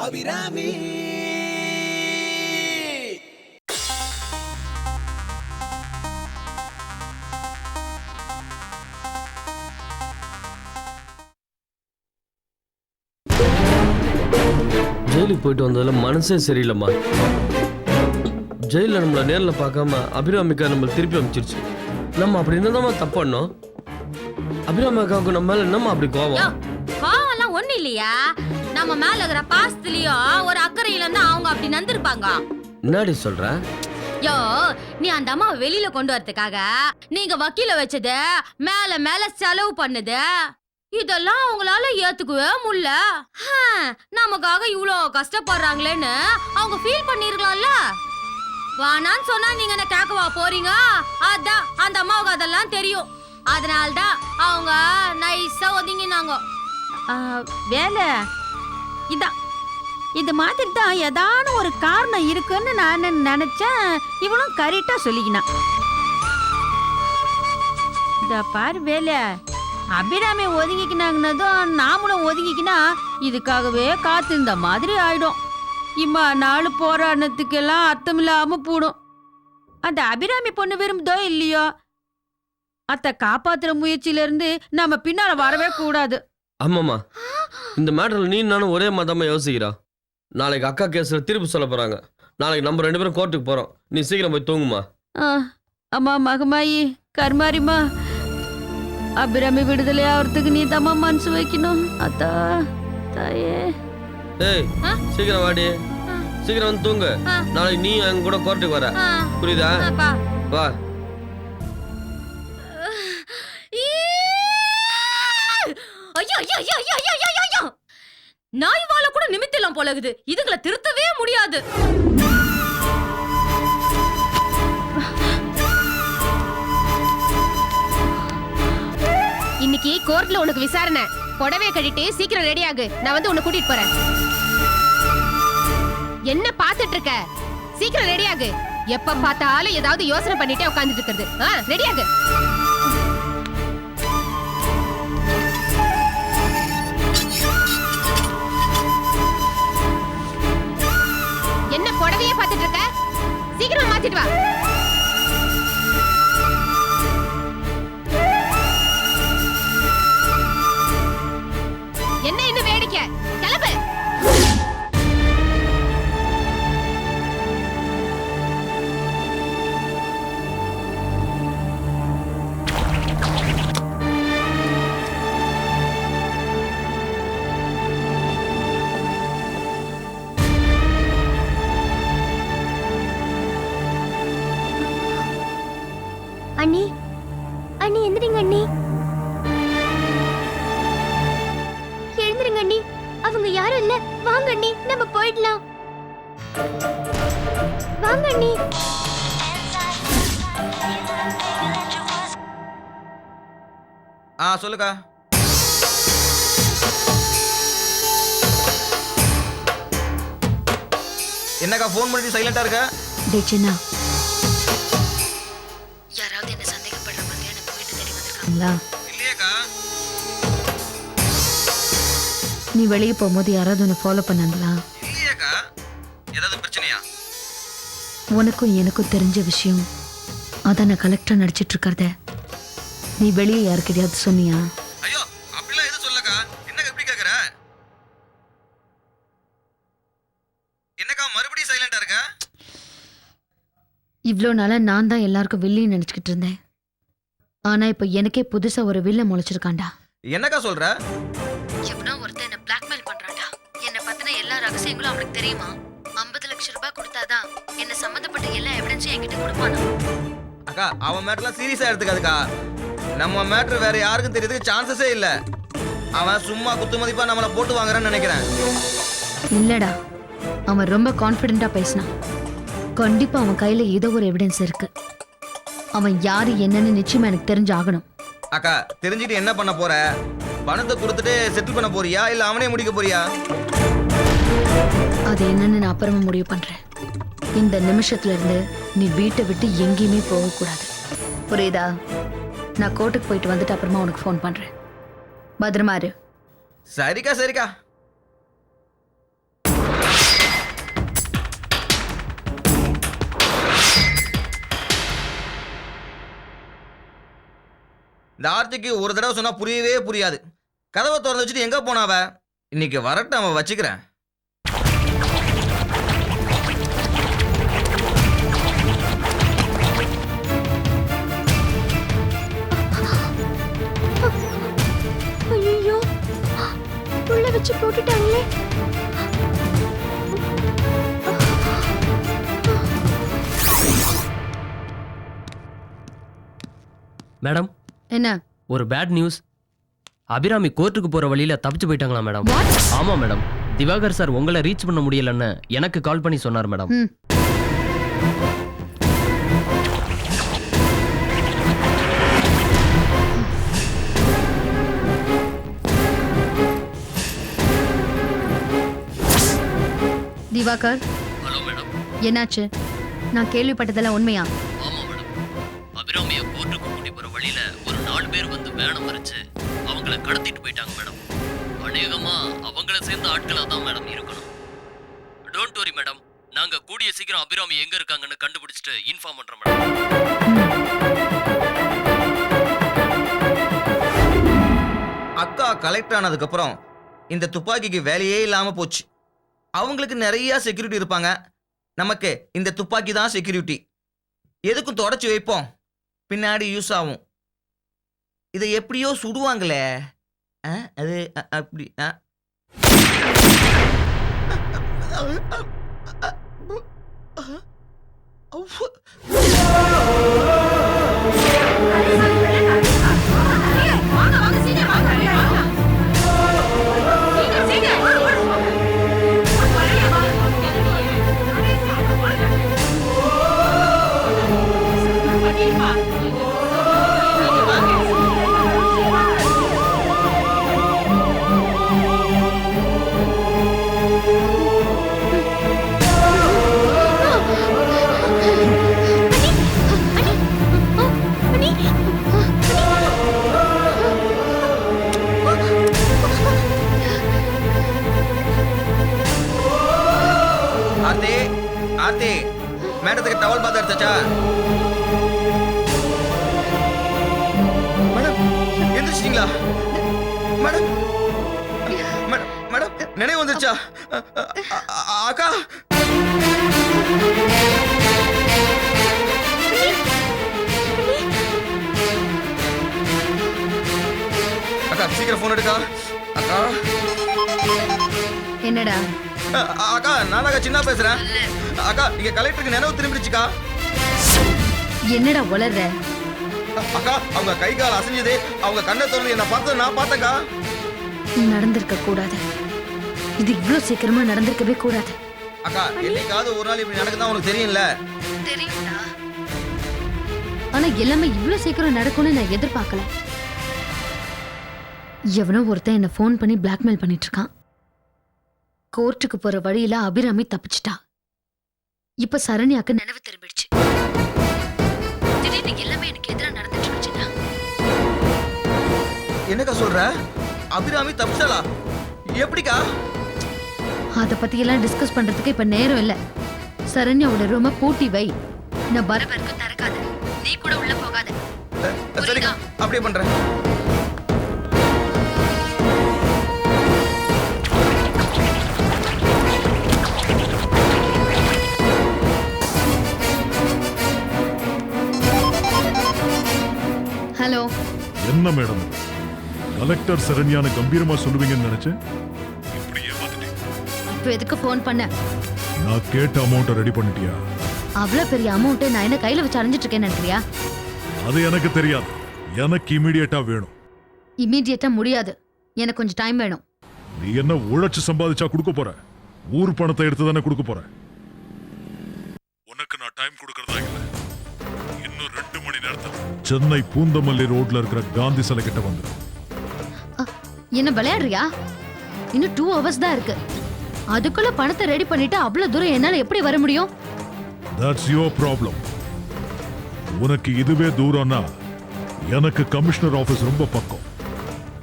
அபிராமி. ஜெயிலுக்கு போயிட்டு வந்ததுல மனசே சரியில்லைம்மா. ஜெயிலில் நம்மளை நேரில் பார்க்காம அபிராமிக்கா நம்மளை திருப்பி அமைச்சிருச்சு. நம்ம அப்படி என்னதாம்மா தப்பு பண்ணோம்? அபிராமிக்காவுக்கு நம்ம மேல என்னம்மா அப்படி கோவம்? கோவம்லாம் ஒண்ணு இல்லையா, நம்ம மேல இருக்கிற பாசத்துலயும் ஒரு அக்கறையில இருந்து அவங்க அப்படி நந்திருப்பாங்க. என்னடி சொல்ற? யோ, நீ அந்த அம்மாவை வெளியில கொண்டு வரதுக்காக நீங்க வக்கீல வச்சது, மேல மேல செலவு பண்ணுது, இதெல்லாம் அவங்களால ஏத்துக்கவே முடியல. நமக்காக இவ்வளோ கஷ்டப்படுறாங்களேன்னு அவங்க ஃபீல் பண்ணிருக்கலாம்ல. வானான்னு சொன்னா நீங்க என்ன கேட்கவா போறீங்க? அதான் அந்த அம்மாவுக்கு அதெல்லாம் தெரியும். அதனால்தான் அவங்க நைஸா ஒதுங்கினாங்க. வேலை இதான், இது மாதிரி தான் ஏதான ஒரு காரணம் இருக்குன்னு நான் நினைச்சேன். இவனும் கரெக்டா சொல்லிக்கினான். இந்த பாரு வேலை, அபிராமி ஒதுங்கிக்கினாங்கன்னதும் நாமளும் ஒதுங்கிக்கினா இதுக்காகவே காத்திருந்த மாதிரி ஆயிடும். இம்மா நாலு போராட்டத்துக்கெல்லாம் அர்த்தம் இல்லாம போடும். அந்த அபிராமி பொண்ணு விரும்புதோ இல்லையோ, அத்தை காப்பாத்துற முயற்சியில இருந்து நம்ம பின்னால வரவே கூடாது. ஆமாம்மா, இந்த மேட்டரில் நீ நானும் ஒரே மதமா யோசிக்கிறா. நாளைக்கு அக்கா கேஸில் திருப்பி சொல்ல போறாங்க. நாளைக்கு நம்ம 2 பேரும் கோர்ட்டுக்கு போறோம். நீ சீக்கிரம் போய் தூங்குமா. அம்மா மகமாயி கர்மாரிமா, அபிராமி விடுதலை ஆகிறதுக்கு நீ தம்மா மனசு வைக்கணும். அத்தா தாயே. ஏய், சீக்கிரம் வாடி, சீக்கிரம் வந்து தூங்கு. நாளைக்கு நீ எங்க கூட கோர்ட்டுக்கு வர, புரியுதா? வா. நாய் வாழ கூட நிமித்தலாம் போலகுது. இதுங்களை திருத்தவே முடியாது. இன்னைக்கு கோர்ட்ல உனக்கு விசாரணை. புடவைய கட்டிட்டு சீக்கிரம் ரெடி ஆகு, நான் வந்து உன்னை கூட்டிட்டு போறேன். என்ன பாத்துட்டு இருக்க? சீக்கிரம் ரெடி ஆகு. எப்ப பார்த்தாலும் ஏதாவது யோசனை பண்ணிட்டே உட்கார்ந்துட்டு இருக்கிறது. ரெடி ஆகு. என்ன புடவையே பாத்துட்டு இருக்க? சீக்கிரம் மாத்திட்டு வா. என்ன இன்னும் வேடிக்கை? கிளம்பு. அண்ணி, அண்ணி எந்திரிங்க அண்ணி. எழுந்திருங்க அண்ணி. அவங்க யாரும் இல்ல. வாங்க அண்ணி, நம்ம போயிடலாம். வாங்க அண்ணி. சொல்லுக்கா. என்னக்கா போன் பண்ணி சைலண்டா இருக்க? டேச்சினா, யாராவது என்ன சந்தேகப்படுற மாதிரியா நம்ம வீட்டு தேடி வந்திருக்காங்களா? இல்லையேக்கா. நீ வெளியே போகும்போது யாராவது உன்னை ஃபாலோ பண்ணாங்களா? இல்லையேக்கா. ஏதாவது பிரச்சனையா? உனக்கும் எனக்கும் தெரிஞ்ச விஷயம் அதான் நான் கலெக்டர் நடிச்சிட்டு இருக்கிறத நீ வெளியே யாருக்கிட்டையாவது சொன்னியா? ஐயோ, அப்படிலாம் எதுவும் சொல்லக்கா. என்னக்கா எப்படி கேக்குற? என்னக்கா மறுபடியும் சைலண்டா இருக்க? இவ்வளோ நாளாக நான் தான் எல்லாருக்கும் வில்லின்னு நினச்சிக்கிட்டு இருந்தேன். ஆனால் இப்போ எனக்கே புதுசாக ஒரு வில்ல முளைச்சிருக்காண்டா. என்னக்கா சொல்ற? எவனோ ஒருத்தன் என்ன பிளாக்மெயில் பண்ணுறான்டா. என்னை பற்றின எல்லா ரகசியங்களும் அவனுக்கு தெரியுமா? 50 லட்சம் ரூபாய் கொடுத்தாதான் என்ன சம்மந்தப்பட்ட எல்லா எவிடன்ஸும் என்கிட்ட கொடுப்பானா. அக்கா, அவன் மேட்டர்லாம் சீரியஸா எடுத்துக்காதுக்கா. நம்ம மேட்டர் வேற யாருக்கும் தெரியறதுக்கு சான்சஸே இல்லை. அவன் சும்மா குத்து மதிப்பா நம்மளை போட்டு வாங்குறான்னு நினைக்கிறேன். இல்லடா, அவன் ரொம்ப கான்ஃபிடென்ட்டாக பேசினான். கண்டிப்பாக அவன் கையில் ஏதோ ஒரு எவிடன்ஸ் இருக்கு. அவன் யாரு என்னன்னு நிச்சயமா எனக்கு தெரிஞ்சாகணும். அக்கா, தெரிஞ்சுட்டு என்ன பண்ண போற? பணத்தை கொடுத்துட்டு செட்டில் பண்ண போறியா இல்ல அவனே முடிக்க போறியா? அது என்னன்னு நான் அப்புறமா முடிவு பண்றேன். இந்த நிமிஷத்துல இருந்து நீ வீட்டை விட்டு எங்கேயுமே போகக்கூடாது, புரியுதா? நான் கோர்ட்டுக்கு போயிட்டு வந்துட்டு அப்புறமா உனக்கு ஃபோன் பண்றேன். பத்திரமா இரு. சரிக்கா சரிக்கா. இந்த ஆர்த்திக்கு ஒரு தடவை சொன்னா புரியவே புரியாது. கதவை திறந்து வச்சுட்டு எங்க போனாவ? இன்னைக்கு வரட்டும், அவன் வச்சுக்கிறேன். ஐயோ, உள்ள வச்சு போட்டுட்டாங்களே. மேடம், என்ன? ஒரு பேட் நியூஸ். அபிராமி கோர்ட்டுக்கு போற வழியில தப்பிச்சு போயிட்டாங்களா மேடம்? ஆமா மேடம். திவாகர் சார் உங்களை ரீச் பண்ண முடியலன்னு எனக்கு கால் பண்ணி சொன்னார் மேடம். ம். Diwakar, hello madam. என்னாச்சு? நான் கேள்விப்பட்டதெல்லாம் உண்மையா? ஆமா மேடம். அபிராமியை கோர்ட்டுக்கு கூட்டி போற வழியில ஒரு 4 பேர் வந்து வேனை மறிச்சு அவங்கள கடத்திட்டு போயிட்டாங்க மேடம். அநேகமா அவங்கள சேர்ந்த ஆட்களா தான் மேடம் இருக்கணும். டோன்ட் வரி மேடம், நாங்க கூடிய சீக்கிரம் அபிராமி எங்க இருக்காங்கன்னு கண்டுபிடிச்சிட்டு இன்ஃபார்ம் பண்றோம் மேடம். அக்கா கலெக்டர் ஆனதுக்கு அப்புறம் இந்த துப்பாக்கிக்கு வேலையே இல்லாம போச்சு. அவங்களுக்கு நிறைய செக்யூரிட்டி இருப்பாங்க, நமக்கு இந்த துப்பாக்கி தான் செக்யூரிட்டி. எதுக்கும் தொடச்சு வைப்போம், பின்னாடி யூஸ் ஆகும். இதை எப்படியோ சுடுவாங்களே, அது அப்படி. ஆர்த்தி, ஆர்த்தி, மேடத்துக்கு டவல் பாத்து எடுத்தாச்சா? மேடம், எந்திரிச்சிட்டீங்களா? மேடம், மேடம், நினைவு வந்துருச்சா? அக்கா, அக்கா சீக்கிரம் போன் எடுக்கா. அக்கா, என்னடா? அக்கா நானாக்கா சின்ன பேசுறேன். அக்கா இங்க கலெக்டருக்கு நினைவு திரும்பிடுச்சுக்கா. என்னடா உளற? அக்கா அவங்க கை கால் அசைஞ்சது, அவங்க கண்ணை திறந்து என்ன பார்த்தது நான் பார்த்தேன்க்கா. நடந்திருக்க கூடாது. இது இவ்வளவு சீக்கிரமா நடந்திருக்கவே கூடாது. அக்கா என்னைக்காவது ஒரு நாள் இப்படி நடக்குதா உனக்கு தெரியும்ல? தெரியும்டா. ஆனா எல்லாமே இவ்வளவு சீக்கிரம் நடக்கும்னு நான் எதிர்பார்க்கல. எவனோ ஒருத்தன் என்ன ஃபோன் பண்ணி பிளாக்மெயில் பண்ணிட்டு இருக்கான். கோர்ட்டுக்கு போற வழியில அபிராமி தப்பிச்சிட்டா. இப்ப சரண்யாக்கு நினைவு திரும்பிடுச்சு. திடீர்னு எல்லாமே எனக்கு எதிராக நடந்துட்டு இருந்துச்சுன்னா என்னக்கா சொல்ற? அபிராமி தப்பிச்சாளா? எப்படிக்கா? அத பத்தி எல்லாம் டிஸ்கஸ் பண்றதுக்கு இப்ப நேரம் இல்ல. சரண்யாவோட ரூம பூட்டி வை. நான் வர வரைக்கும் திறக்காத. நீ கூட உள்ள போகாத. சரிக்கா, அப்படியே பண்றேன். ஹலோ. என்ன மேடம், கலெக்டர் சரண்யான கம்பீரமா சொல்லுவீங்கன்னு நினைச்சேன். இப்படி ஏமாத்திட்டீங்க. இப்ப எதுக்கு ஃபோன் பண்ண? நான் கேட்ட அமௌண்ட்டை ரெடி பண்ணிட்டியா? அவ்வளவு பெரிய அமௌண்ட் நான் என்ன கையில வச்சு அடைஞ்சிட்டு இருக்கேன்னு நினைக்கிறியா? அது எனக்கு தெரியாது. எனக்கு இமிடியேட்டா வேணும். இமீடியட்டா முடியாது. எனக்கு கொஞ்சம் டைம் வேணும். நீ என்ன உழைச்சு சம்பாதிச்சா கொடுக்க போற? ஊர் பணத்தை எடுத்து தானே கொடுக்க போற. உனக்கு நான் டைம் கொடுக்கறதா இல்ல. இன்னும் 2 மணி நேரத்துல சென்னை பூந்தமல்லி ரோட்ல இருக்கிற காந்தி சிலை கிட்ட வந்துடும். என்ன விளையாடுறியா? இன்னும் 2 hours தான் இருக்கு. அதுக்குள்ள பணத்தை ரெடி பண்ணிட்டு அவ்வளவு தூரம் என்னால எப்படி வர முடியும்? That's your problem. உனக்கு இதுவே தூரம்னா எனக்கு கமிஷனர் ஆபீஸ் ரொம்ப பக்கம்.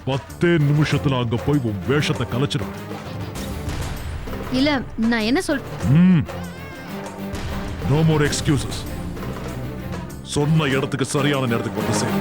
10 நிமிஷத்துல அங்க போய் உன் வேஷத்தை கலைச்சிடும். இல்ல நான் என்ன சொல் No more excuses. சொன்ன இடத்துக்கு சரியான நேரத்துக்கு வந்து சேரு.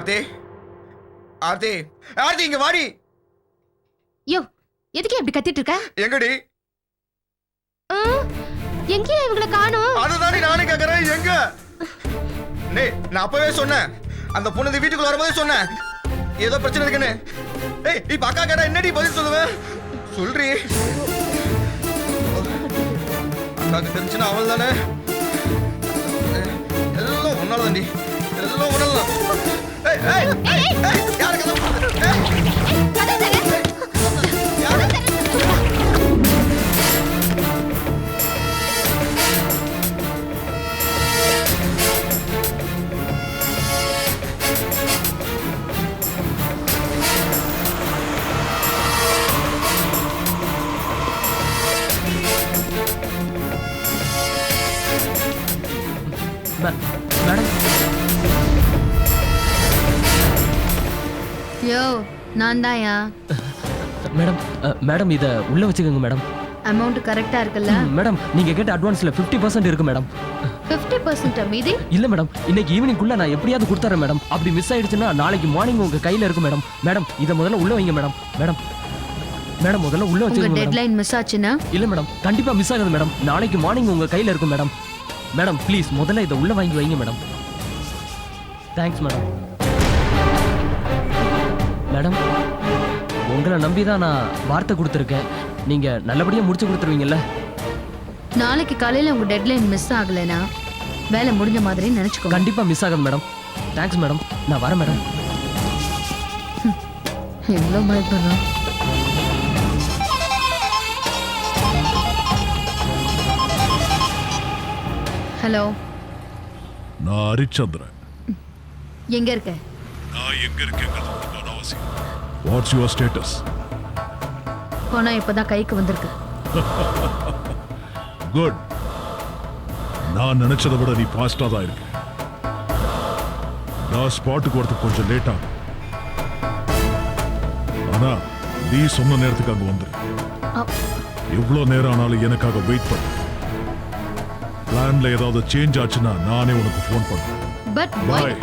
ஆர்த்தி ஆர்த்தி ஆர்த்தி இங்க வாடி. யோ எதுக்கு இப்படி கத்திட்டு இருக்க? எங்கடி? எங்கேயா இவங்களை காணோம்? அதுதானே நானே கேக்குறேன், எங்க? நான் அப்பவே சொன்னேன், அந்த பொண்ணு வீட்டுக்குள்ள வரும்போதே சொன்னேன் ஏதோ பிரச்சனை இருக்குன்னு. ஏய் இப்ப அக்கா கேட்டா என்னடி பதில் சொல்லுவேன்? சொல்றி. அக்காக்கு தெரிஞ்சுன்னா அவள் தானே. எல்லாம் ஒன்னாலதாண்டி, எல்லாம் ஒன்னாலதான். யாருக்கு மேடம் யோ நான் தான்யா. மேடம் மேடம் இதை உள்ள வச்சுக்கோங்க மேடம். அமௌண்ட் கரெக்டா இருக்குல்ல? மேடம் நீங்க கேட்ட அட்வான்ஸ்ல 50% இருக்கு மேடம். 50% மீதி? இல்ல மேடம், இன்னைக்கு ஈவினிங்குள்ள நான் எப்படியாவது கொடுத்துறேன் மேடம். அப்படி மிஸ் ஆயிடுச்சுன்னா நாளைக்கு மார்னிங் உங்க கையில இருக்கும் மேடம். மேடம் இதை முதல்ல உள்ள வைங்க மேடம். மேடம் மேடம் முதல்ல உள்ள உங்க வச்சுக்கோங்க மேடம். டெட்லைன் மிஸ் ஆச்சுன்னா? இல்ல மேடம், கண்டிப்பா மிஸ் ஆகாது மேடம். நாளைக்கு மார்னிங் உங்க கையில இருக்கும் மேடம். மேடம் ப்ளீஸ் முதல்ல இதை உள்ள வாங்கி வைங்க மேடம். Thanks madam. மேடம் உங்களை நம்பி தான் நான் வார்த்தை கொடுத்துருக்கேன். நீங்க நல்லபடியா முடிச்சு கொடுத்துருவீங்கல்ல? நாளைக்கு காலையில உங்க டெட்லைன் மிஸ் ஆகலைன்னா வேலை முடிஞ்ச மாதிரி நினைச்சுக்கோங்க. கண்டிப்பா மிஸ் ஆகாது மேடம். தேங்க்ஸ் மேடம், நான் வரேன் மேடம். எவ்வளோ பயப்படுறோம். ஹலோ, நான் ஹரிச்சந்திரன். எங்க இருக்க? நான் எங்க இருக்கேங்கிறது உனக்கு அவசியம். What's your status? பணம் இப்பதான் கைக்கு வந்திருக்கு. குட். நான் நினைச்சதை விட நீ ஃபாஸ்டா தான் இருக்க. நான் ஸ்பாட்டுக்கு வரதுக்கு கொஞ்சம் லேட் ஆகும். ஆனா நீ சொன்ன நேரத்துக்கு அங்க வந்துரு. எவ்வளவு நேரம் ஆனாலும் எனக்காக வெயிட் பண்ணு. பிளான்ல ஏதாவது சேஞ்ச் ஆச்சுன்னா நானே உனக்கு ஃபோன் பண்ணுறேன். பட் பாய்.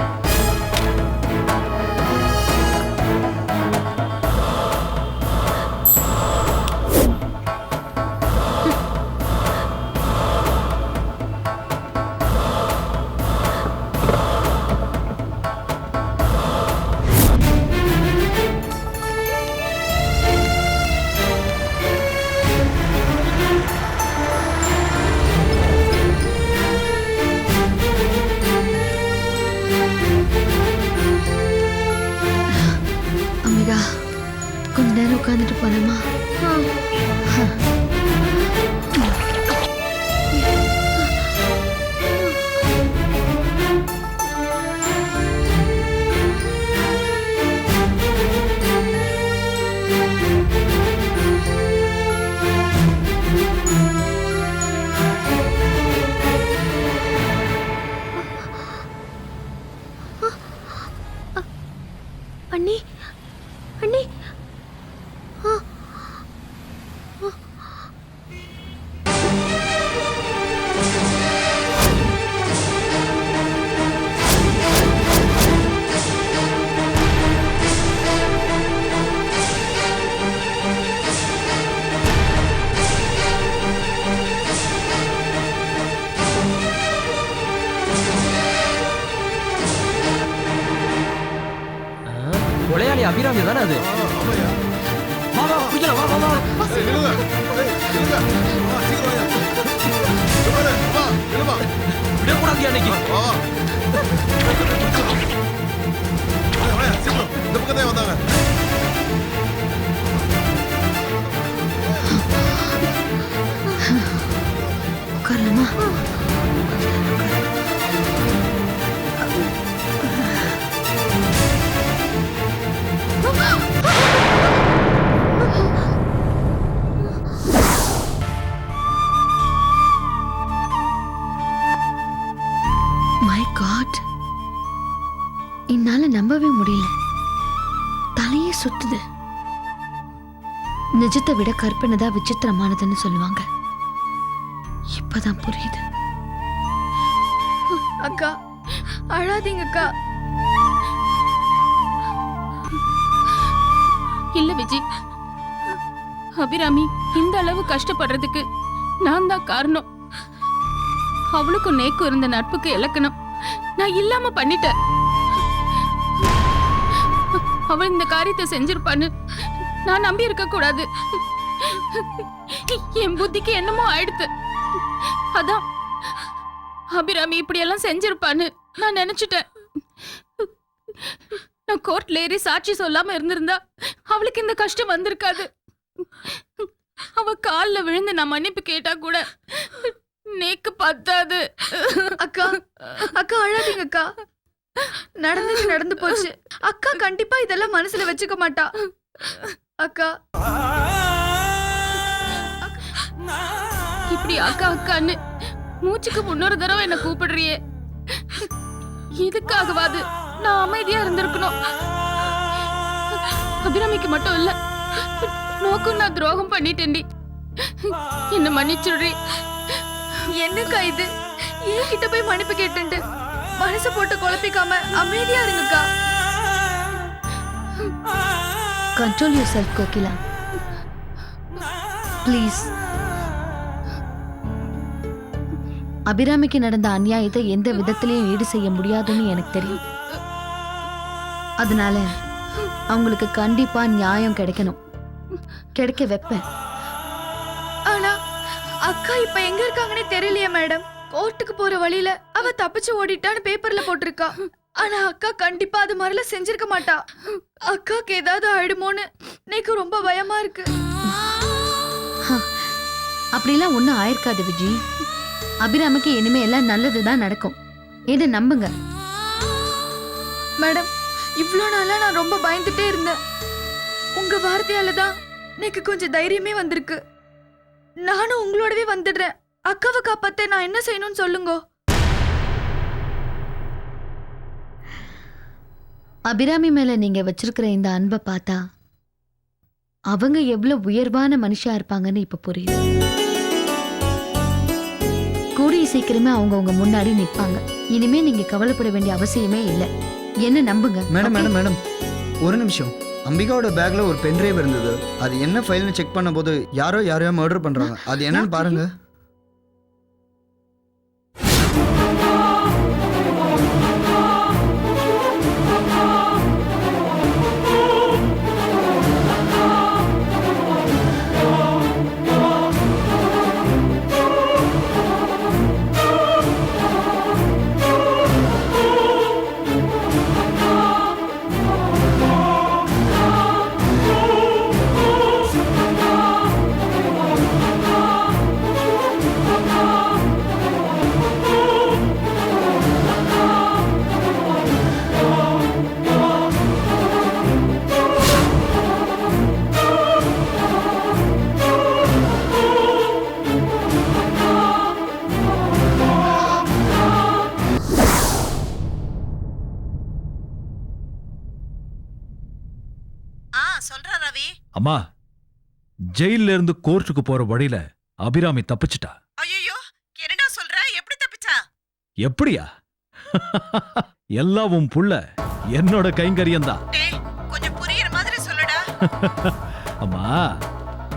அம்பிகா, கொஞ்ச நேரம் உட்காந்துட்டு போனோமா? அண்ணி அண்ணி கொலையாளி அபிராமி தானே அது? வா வா குடிக்கலாம், வா வா வா. விடக்கூடாது அன்னைக்கு. உட்காரலாமா? மை காட், என்னால நம்பவே முடியல. தலையே சுத்துது. நிஜத்தை விட கற்பனை தான் விசித்திரமானதுன்னு சொல்லுவாங்க. இப்பதான் புரியுது. அக்கா அழாதீங்க அக்கா. இல்ல விஜய், அபிராமி இந்த அளவு கஷ்டப்படுறதுக்கு நான் தான் காரணம். அவளுக்கும் நேக்கும் இருந்த நட்புக்கு இலக்கணம் நான் இல்லாம பண்ணிட்டேன். அவள் இந்த காரியத்தை செஞ்சிருப்பான்னு நான் நம்பி இருக்க கூடாது. என் புத்திக்கு என்னமோ ஆயிடுத்து. அதான் அபிராமி இப்படி எல்லாம் செஞ்சிருப்பான்னு நான் நினைச்சிட்டேன். நான் கோர்ட்ல ஏறி சாட்சி சொல்லாம இருந்திருந்தா அவளுக்கு இந்த கஷ்டம் வந்திருக்காது. அவ கால்ல விழுந்து நான் மன்னிப்பு கேட்டா கூட நேக்கு பத்தாது. அக்கா அக்கா அழாதீங்க அக்கா. நடந்தது நடந்து போச்சு. அக்கா கண்டிப்பா இதெல்லாம் மனசுல வச்சுக்க மாட்டா. அக்கா இப்படி அக்கா அக்கான்னு மூச்சுக்கு முன்னொரு தடவை என்ன கூப்பிடுறியே, இதுக்காகவாது நான் அமைதியா இருந்திருக்கணும். அபிராமிக்கு மட்டும் இல்ல, நோக்கும் நான் துரோகம் பண்ணிட்டேன்டி. என்ன மன்னிச்சுடுறி. என்னக்கா இது? என்கிட்ட போய் மன்னிப்பு கேட்டுட்டு மனசை போட்டு குழப்பிக்காம அமைதியா இருங்கக்கா. Control yourself Kokila please. அபிராமிக்கு நடந்த அநியாயத்தை எந்த விதத்திலையும் ஈடு செய்ய முடியாதுன்னு எனக்கு தெரியும். அதனால அவங்களுக்கு கண்டிப்பா நியாயம் கிடைக்கணும். கிடைக்க வைப்பேன். ஆனா அக்கா இப்ப எங்க இருக்காங்கன்னே தெரியலையே மேடம். கோர்ட்டுக்கு போற வழியில அவ தப்பிச்சு ஓடிட்டான்னு பேப்பர்ல போட்டிருக்கா. ஆனா அக்கா கண்டிப்பா அது மாதிரிலாம் செஞ்சிருக்க மாட்டா. அக்காக்கு ஏதாவது ஆயிடுமோன்னு எனக்கு ரொம்ப பயமா இருக்கு. அப்படிலாம் ஒன்றும் ஆயிருக்காது விஜி. அபிராமிக்கு இனிமே எல்லாம் நல்லதுதான் நடக்கும். என்ன நம்புங்க மேடம். இவ்ளோ நாளா நான் ரொம்ப பயந்துட்டே இருந்தேன். உங்க வார்த்தையால தான் எனக்கு கொஞ்சம் தைரியமே வந்திருக்கு. நானும் உங்களோடவே வந்துடுறேன். அக்காவை காப்பாத்த நான் என்ன செய்யணும்னு சொல்லுங்க. அபிராமி மேல நீங்க வச்சிருக்கிற இந்த அன்பை பார்த்தா அவங்க எவ்வளவு உயர்வான மனுஷா இருப்பாங்கன்னு இப்ப புரியுது. கூடிய சீக்கிரமே அவங்க உங்க முன்னாடி நிப்பாங்க. இனிமே நீங்க கவலைப்பட வேண்டிய அவசியமே இல்லை. என்ன நம்புங்க. Madam okay? மேடம் மேடம் ஒரு நிமிஷம். அம்பிகாவோட பேக்ல ஒரு பென்ட்ரைவ் இருந்தது. அது என்ன ஃபைல்னு செக் பண்ண போது யாரையோ மர்டர் பண்றாங்க. அது என்னன்னு பாருங்க. அம்மா, ஜெயில இருந்து கோர்ட்டுக்கு போற வழியில அபிராமி தப்பிச்சிட்டா. ஐயோ, என்னடா சொல்ற? எப்படி தப்பிச்சா? எப்படியா? எல்லாம் உன் புள்ள என்னோட கைங்கரியம்தான். டேய், கொஞ்சம் புரியுற மாதிரி சொல்லுடா. அம்மா,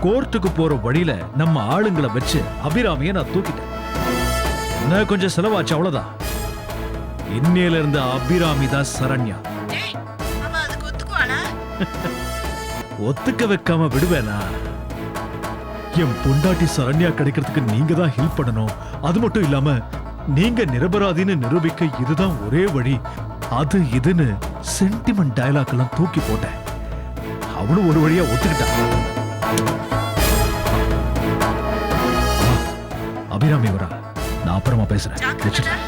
கோர்ட்டுக்கு போற வழியில நம்ம ஆளுங்களை வச்சு அபிராமியை நான் தூக்கிட்டேன். நான் கொஞ்சம் செலவாச்சு, அவ்வளவுதான். இன்னையில இருந்து அபிராமி தான் சரண்யா. டேய், அவ அதுக்கு ஒத்துக்குவாளா? ஒத்துக்க வைக்காம விடுவேனா? என் பொண்டாட்டி சரண்யா கிடைக்கிறதுக்கு நீங்க தான் ஹெல்ப் பண்ணணும். அது மட்டும் இல்லாம நீங்க நிரபராதின்னு நிரூபிக்க இதுதான் ஒரே வழி. அது இதுன்னு சென்டிமெண்ட் டயலாக் எல்லாம் தூக்கி போட்டேன். அவளும் ஒரு வழியா ஒத்துக்கிட்டா. அபிராமி வரா, நான் அப்புறமா பேசுறேன். வச்சுட்டேன்.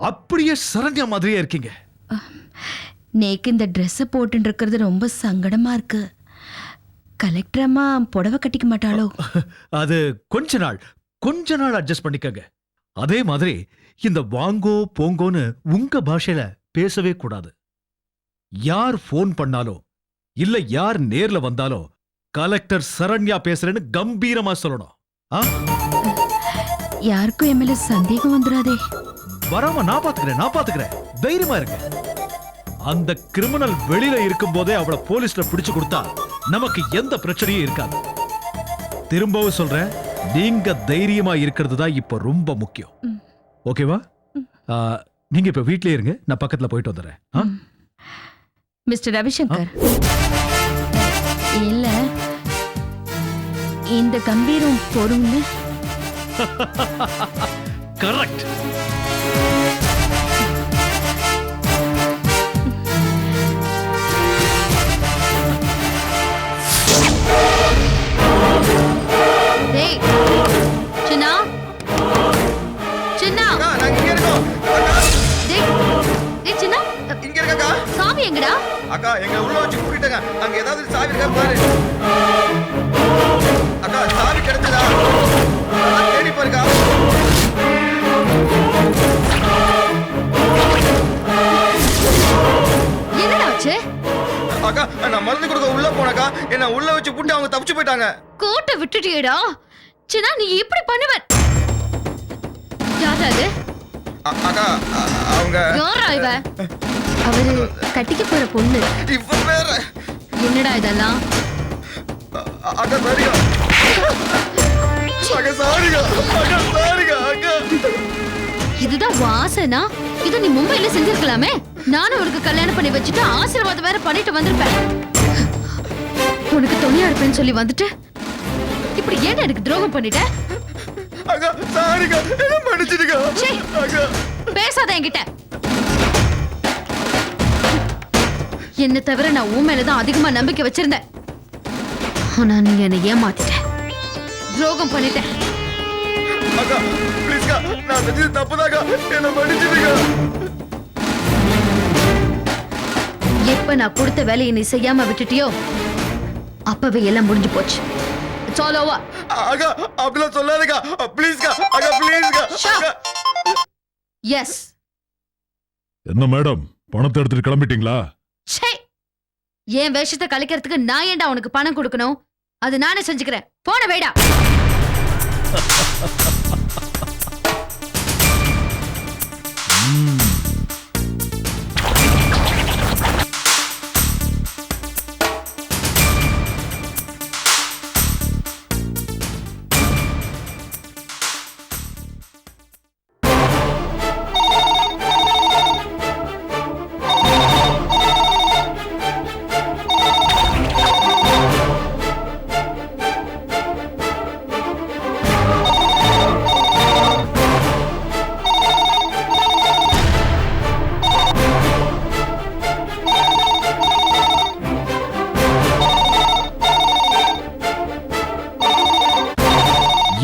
அப்படியே சரண்யா மாதிரியே இருக்கீங்க. நேக்கு இந்த ட்ரெஸ் போட்டு இருக்கிறது ரொம்ப சங்கடமா இருக்கு. கலெக்டர் அம்மா புடவை கட்டிக்க மாட்டாளோ? அது கொஞ்ச நாள் அட்ஜஸ்ட் பண்ணிக்கங்க. அதே மாதிரி இந்த வாங்கோ போங்கோன்னு உங்க பாஷையில பேசவே கூடாது. யார் ஃபோன் பண்ணாலும் இல்ல யார் நேர்ல வந்தாலும் கலெக்டர் சரண்யா பேசுறேன்னு கம்பீரமா சொல்லணும். யாருக்கும் என் மேல சந்தேகம் வந்துடாதே. வராம நான் பாத்துக்கிறேன். தைரியமா இருங்க. அந்த கிரிமினல் வெளியில இருக்கும் போதே அவளை போலீஸ்ல பிடிச்சு கொடுத்தா நமக்கு எந்த பிரச்சனையும் இருக்காது. திரும்பவும் சொல்றேன், நீங்க தைரியமா இருக்கிறது தான் இப்ப ரொம்ப முக்கியம். ஓகேவா? நீங்க இப்ப வீட்லயே இருங்க, நான் பக்கத்துல போயிட்டு வந்துடுறேன். மிஸ்டர் ரவிசங்கர், இல்ல இந்த கம்பீரம் பொறுங்க. கரெக்ட். டேய் சின்னா நாங்க இங்க இருக்கோம். டேய் சின்னா, இங்க இருக்கக்கா. சாவி எங்கடா? அக்கா எங்க உள்ள வச்சு கூட்டிட்டாங்க. அங்க ஏதாவது சாவி இருக்கா பாரு. அக்கா சாவி கிடைச்சதா? தேடி பாருக்கா. என்னடா ஆச்சு? அக்கா நான் மருந்து கொடுக்க உள்ள போனக்கா, என்ன உள்ள வச்சு புட்டு அவங்க தப்பிச்சு போயிட்டாங்க. கோட்டை விட்டுட்டியேடா. சின்னா நீ இப்படி பண்ணுவ? யாரா அது? அக்கா அவங்க யாரா இவ? அவரு கட்டிக்க போற பொண்ணு. இவ வேற. என்னடா இதெல்லாம்? அக்கா சரியா? அக்கா சாரிங்க. அக்கா சாரிங்க. அக்கா இதுதான் வாசனா? இத நீ மும்பைல செஞ்சிருக்கலாமே. நானும் உனக்கு கல்யாணம் பண்ணி வச்சுட்டு ஆசீர்வாதம் வேற பண்ணிட்டு வந்திருப்பேன். உனக்கு துணையா இருப்பேன்னு சொல்லி வந்துட்டு இப்படி ஏன் எனக்கு துரோகம் பண்ணிட்ட? அக்கா சாரிங்க. என்ன மன்னிச்சிடுங்க. அக்கா பேசாத என்கிட்ட. என்ன தவிர நான் உன் மேலதான் அதிகமா நம்பிக்கை வச்சிருந்தேன். ஆனா நீ என்னை ஏமாத்திட்ட, துரோகம் பண்ணிட்ட. அக்கா ப்ளீஸ்க்கா, நான் செஞ்சது தப்புதாக்கா. என்ன மன்னிச்சிடுங்க. எப்ப நான் கொடுத்த வேலையை நீ செய்யாம விட்டுட்டியோ அப்பவே எல்லாம் முடிஞ்சு போச்சு. It's all over. அக்கா அப்படிலாம் சொல்லாதக்கா. ப்ளீஸ்க்கா. அக்கா ப்ளீஸ்க்கா. எஸ். என்ன மேடம், பணத்தை எடுத்துட்டு கிளம்பிட்டீங்களா? ச்சே, என் வேஷத்தை கலைக்கிறதுக்கு நான் ஏன்டா உனக்கு பணம் கொடுக்கணும்? அது நானே செஞ்சுக்கிறேன். போன வைடா.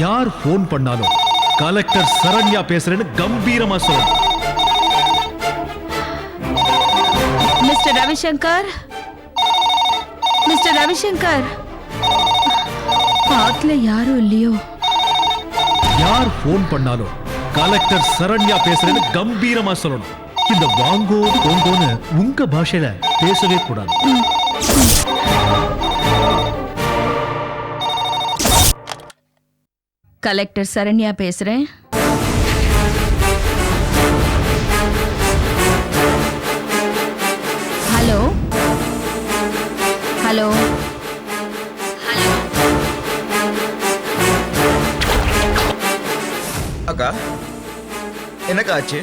யார் போன் பண்ணாலும் கலெக்டர் சரண்யா பேசுறேன்னு கம்பீரமா சொல்லணும். மிஸ்டர் ரவிசங்கர், மிஸ்டர் ரவிசங்கர், ஆத்துல யாரும் இல்லையோ? யார் போன் பண்ணாலும் கலெக்டர் சரண்யா பேசுறேன்னு கம்பீரமா சொல்லணும். இந்த வாங்கோ போங்கோன்னு உங்க பாஷையில பேசவே கூடாது. கலெக்டர் சரண்யா பேசுறேன். Hello hello hello. அக்கா என்னக்கா ஆச்சு?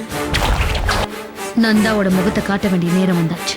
நந்தாவோட முகத்தை காட்ட வேண்டிய நேரம் வந்தாச்சு.